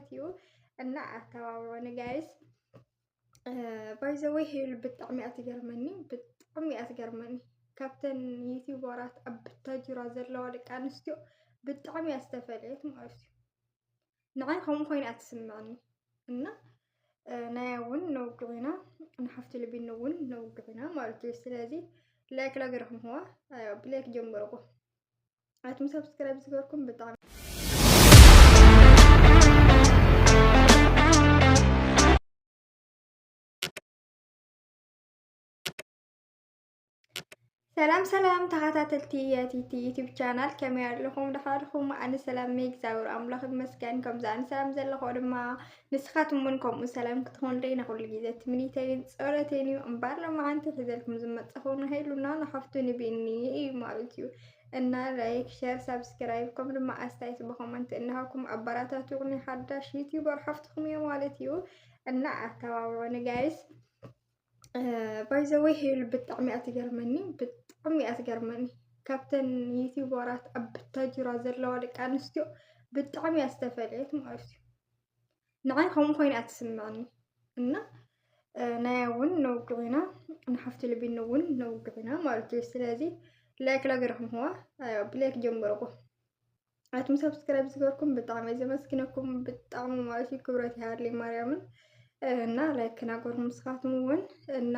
مالتيو እና አተባባሪ ጋይስ ባይ ዘ ወይ ሄል ብጣዕሚ ኣትገርመኒ ካብተን ዩቲዩበራት ኣብ ብታጅራ ዘለዋ ደቂ ኣንስትዮ ብጣዕሚ ኣስተፈልየት ማለት እዩ ንዓይ ከምኡ ኮይኑ ኣትስምዐኒ እና ናይ እውን ነውግዕና ንሓፍቲ ልቢን እውን ነውግዕና ማለት እዩ ስለዚ ላይክ ላገርኩም هو ብላይክ ጀምርኩ ኣቱም ሰብስክራይብ ዝገርኩም ብጣዕሚ ሰላም ተኸታተልቲ የቲቲ ዩቲዩብ ቻናል ከመይ ኣለኹም ደኻልኹም ኣነ ሰላም ነይ እግዚአብሔር ኣምላኽ ይመስገን ከምዛ ኣነ ሰላም ዘለኹ ድማ ንስኻትኩም እውን ከምኡ ሰላም ክትኾኑ ደይና ኩሉ ግዜ ትምኒተይን ጸሎተይን እዩ እምበር ለማዓንቲ ሒዘልኩም ዝመጽኹን ሄሉና ንሓፍቱ ንቢኒ ማለት እዩ እና ላይክ ሼር ሰብስክራይብ ከም ድማ ኣስተያየት በኮመንት እናሃኩም ኣበራታቱኒ ሓዳሽ ዩቲዩበር ሓፍትኩም እየ ማለት እዩ እና ኣተባባሪ ጋይስ ባይ ዘ ወይ ሄል ብጣዕሚ ኣትገርመኒ ካብተን ዩቲዩበራት ኣብ ብታጅራ ዘለዋ ደቂ ኣንስትዮ ብጣዕሚ ኣስተፈልየት ማለት እዩ ንዓይ ከምኡ ኮይኑ ኣትስምዐኒ እና ናይ እውን ነውግዕና ንሓፍቲ ልቢን እውን ነውግዕና ማለት እዩ ስለዚ ላይክ ላገርኩም هو ብላይክ ጀምርኩ ኣቱም ሰብስክራይብ ዝገርኩም ብጣዕሚ ዘመስግነኩም ብጣዕሚ ማለት እዩ ክብረት ይሃልይ ማርያምን እና ላይክ ናገርኩም ስኻትኩም እውን እና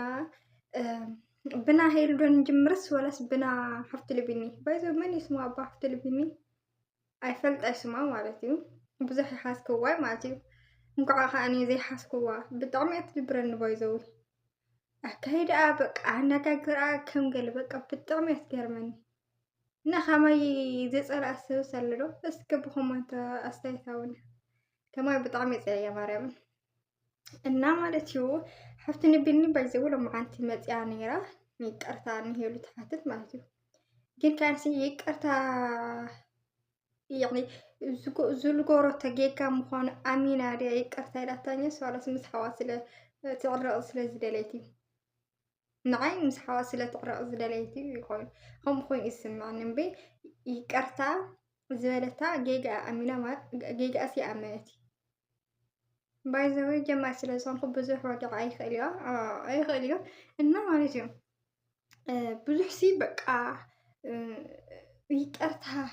ብና ሄል ዶን ጅምርስ ወላስ ብና ሓፍቲ ልቢኒ ባይዞ መን ይስማ ኣባ ሓፍቲ ልቢኒ ኣይፈልጥ ኣይስማ ማለት እዩ ብዙሕ ይሓስክዋ ማለት እዩ እንኳዕ ከኣኒ ዘይሓስክዋ ብጣዕሚ ኣትድብረኒ ባይዘው ኣካይዳ በቃ ኣነጋግራ ከም ገለ በቃ ብጣዕሚ ኣትገርመኒ እና ከመይ ዝፀልአ ሰብ ሰለዶ እስኪ ብኮመንት ኣስተያየታውን ከመይ ብጣዕሚ የፅልያ ማርያምን እና ማለት እዩ ሓፍቲ ልቢኒ ባይዘው ለማዓንቲ መፅያ ነይራ ይቅርታ ንሄሉ ተሓትት ማለት እዩ ግን ካንሲ ይቅርታ يعني زلقورو تجيكا مخان أمينة دي يقرتا إلاتاني سوالس مسحوا سلا تعرق سلا زدليتي نعي مسحوا سلا تعرق زدليتي يقول هم خوين اسم معنن بي يقرتا زبالتا جيجا أمينة ما جيجا أسي أمانتي بايزوي جمع سلا سانخو بزوح راجع أي خليو إنما مالتيو بزوح سي بقى يقرتا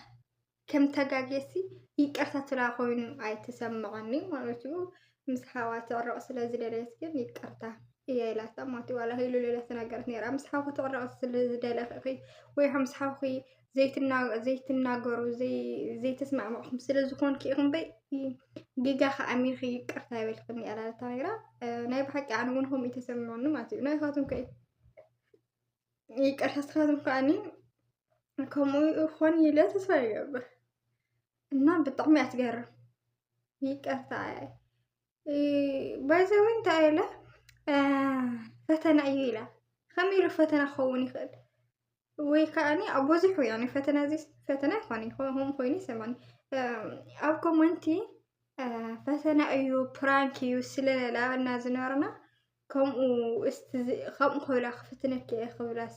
كم تجاجسي يقرتا تلا خوين أي تسمعني مالتيو مسحوات الرأس لزدليت كن يقرتا إيه لا تماتي ولا هي لولا تناقرت نيرا مسحوات الرأس لزدليت أخي ويهم مسحوخي زيت الناقر زي تسمع معهم سلزكون كيهم بي جيجا أمين خي يقرتا يبلكني على تايرا نايب حكي عنهم يتسمعون ماتي نايب خاتم كي يقرتا خاتم كأني كمو إخواني لا تسفيب እና በጣም ያስገርም ይቅርታ ባይዘው እንት አይለ ፈተና ይላ ከመይሉ ፈተና ኸውን ይኽእል ወይ ካኒ አቦዝሑ ያኒ ፈተና ዚስ ፈተና ይኾን هم ኮይኒ ሰማኒ ኣብ ኮመንቲ ፈተና እዩ ፕራንክ እዩ ስለላና ዝነበርና ከምኡ ኮይላ ክፍትነክ ክብላስ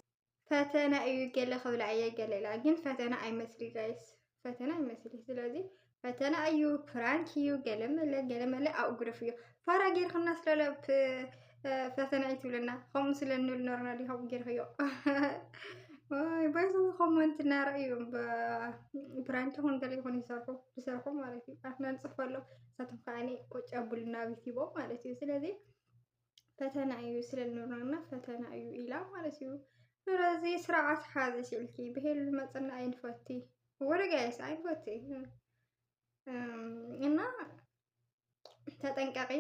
ፈተና እዩ ገለ ክብላ እየ ገለላ ግን ፈተና ኣይመስሊ ጋይስ ፈተና ይመስል ስለዚህ ፈተና እዩ ፕራንክ እዩ ገለመለ ኣብ ግሩፍዮ ፋራ ጌርክና ስለለብ ፈተና ይትብለና ከም ስለንብል ኖርና ዲኹም ጌርክዮ ወይ ባይዞ ኮመንት ናረዩ ፕራንክ ሆን ገለ ይሆን ይሰርሑ ማለት እዩ ኣፍና ንጽፈሎ ሳቶም ካኒ ቁጭ አቡልና ቢቲቦ ማለት እዩ ስለዚህ ፈተና እዩ ስለንብልና ፈተና እዩ ኢላ ማለት እዩ ስለዚህ ስርዓት ሓዚ ሲልኪ ብሄል መጽና አይንፈቲ ወደ ጋይስ አይፈቲ እና ተጠንቀቂ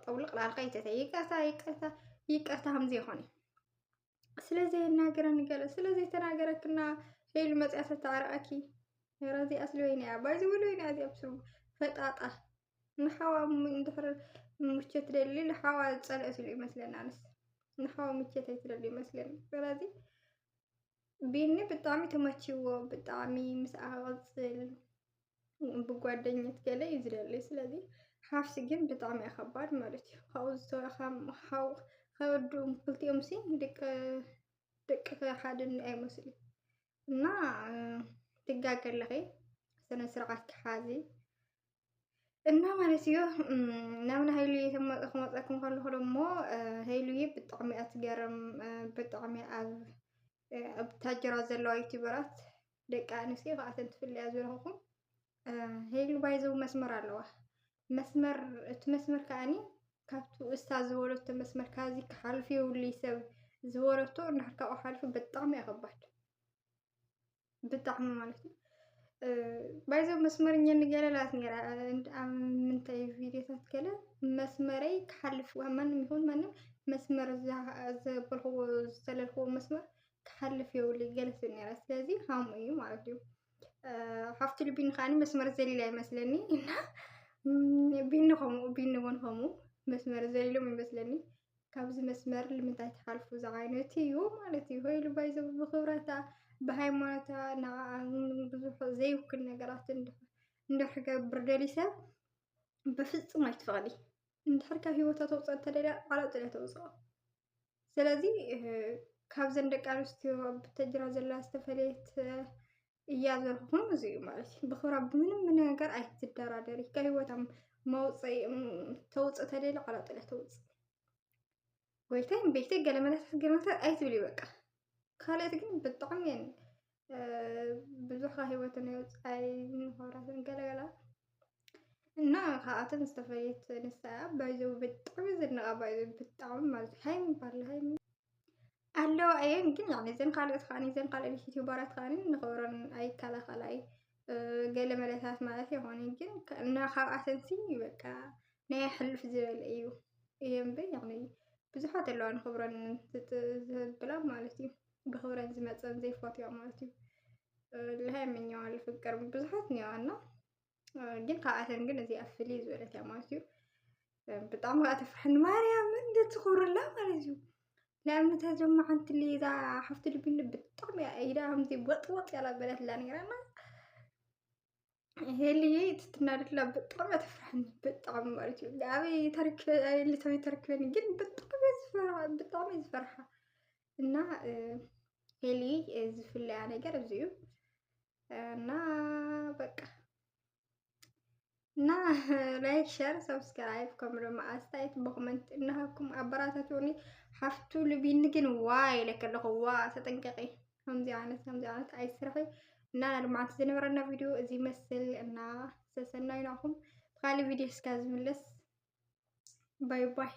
ጠውልቅ ላልከይተተ ይቅርታ همزي ይሆን ስለዚህ እናገረን ገለ ስለዚህ ተናገረክና ሄል መጽያተ ተዓራቂ ረዚ አስሊ ወይኔ ባይዚ ወይኔ አዚ አብሱ ፈጣጣ ንሓዋ እንድሕር ምቸት ደሊ ንሓዋ ጸልእት ይሉ ይመስለናልስ ንሓዋ ምቸት አይትደሊ ይመስለን ስለዚህ بيني بطعمي تمشيو بطعمي مسأغزل بጓደኝነት ገለ ይዝለልይ ስለዚ ሓፍሲ ግን ብጣዕሚ ኣኸባድ ማለት እዩ ካብኡ ከወዱም ክልቲኦም ሲ ደቂ ሓድን ኣይመስል እና ትጋገለኺ ስነ ስርዓት ክሓዚ እና ማለት እዩ ናብና ሃይሉዬ ክመፀኩም ከለኹ ደሞ ሃይሉዬ ብጣዕሚ እያ ትገርም ብጣዕሚ ኣብ ታጅራ ዘለዋ ዩቲዩበራት ደቂ ኣንስትዮ ካብኣተን ትፍለያ ዝረኸብኩም ሃይሉ ባይዘው መስመር ኣለዋ መስመር እቲ መስመር ከዓኒ ካብቲ እስታ ዝበለቶ መስመር ካዚ ክሓልፍ የብሉይ ሰብ ዝበለቶ እንድሕር ካብኡ ሓሊፉ ብጣዕሚ እያ ከባድ ብጣዕሚ ማለት እዩ ባይዘው መስመርኛ ንገለላት ነራ ኣብ ምንታይ ቪድዮታት ገለ መስመረይ ክሓልፍ ማንም ይኹን ማንም መስመር ዘበልኽዎ ዝተለልኽዎ መስመር ክሓልፍ የብሉይ ገለጽ ነራ ስለዚ ከምኡ እዩ ማለት እዩ ሓፍቲ ልቢን ከዓኒ መስመር ዘሊላ ይመስለኒ እና ቢኒ እውን ከምኡ መስመር ዘሊሎም ይመስለኒ ካብዚ መስመር ንምንታይ ተሓልፉ ዝዓይነት እዩ ማለት እዩ ሃይሉ ባይዘው ብክብረታ ብሃይማኖታ ብዙሕ ዘይውክል ነገራት እንድሕር ክገብር ደልዩ ሰብ ብፍጹም ኣይትፈቕዲ እንድሕር ካብ ሂወታ ተውፅኦ እንተደልያ ዓለጥ እያ ተውፅኦ ስለዚ ካብዘን ደቂ ኣንስትዮ ብተጅራ ዘላ ዝተፈለየት እያ ዘረኽኹም እዚ እዩ ማለት እዩ ብክብራ ብምንም ነገር ኣይትደራደሪ ካብ ሂወታ መውፅኢ ተውፅእ ተደልያ ዓለጥ እያ ተውፅእ ጎይታይ ቤተይ ገለመታት ኣይትብል በቃ ካልኦት ግን ብጣዕሚ እየን ብዙሕ ሂወተን የውፃይ ምሁራትን ገለገላ እና ካብኣተን ዝተፈለየት ንሳ ባይዘው ብጣዕሚ ዝድነቓ ባይዘው ብጣዕሚ ማለት እዩ ሃይሚ ይባሃል ሃይሚ ኣለዋ እየን ግን ያው ዘን ካልኦት ከዓኒ ዘን ካልኦት ዩቲዩበራት ከዓኒ ንኽብረን ኣይከላኸላይ ገለ መለታት ማለት ይኾነ ግን ካብኣተን በቃ ናይ ሕልፍ ዝበለ እዩ እየን ያው ብዙሓት ኣለዋ ንኽብረን ዝብላ ማለት እዩ ብኽብረን ዝመፀን ዘይፈትያ ማለት እዩ ለሃይምኛዋ ዝፍቀር ብዙሓት እኒአዋና ግን ካብኣተን ግን እዚኣ ፍልይ ዝበለት እያ ማለት እዩ ብጣዕሚ ከዓ ተፍርሐኒ ማርያምን እንትኽብርላ ማለት እዩ ንኣብነት ድማ ሓንቲ ሊዛ ሓፍቲ ልቢን ብጣዕሚ ኢዳ ከምዚ ወጥወጥ ያላ በለትላ ነይራና ሄልዬ ትትናደድላ ብጣዕሚ ተፍርሐኒ ብጣዕሚ ማለት እዩ ኣበይ ተረክበኒ ግን ብጣዕሚ ዝፈርሓ እና ሄልዬ ዝፍለያ ነገር እዚ እዩ እና በቃ እና ላይክ ሸር ሰብስክራይብ ከምኡ ድማ ኣስተያየት ብኮመንት እናሃብኩም ኣበራታትዑኒ ሓፍቱ ልቢን ግን ዋይ ኢለከለኹ ዋ ተጠንቀቂ ከምዚ ዓይነት ኣይስራሒ እና ልማዓንቲ ዝነበረና ቪድዮ እዚ ይመስል እና ሰናይ ናኹም ብካሊእ ቪድዮ እስካብ ዝምለስ ባይ ባይ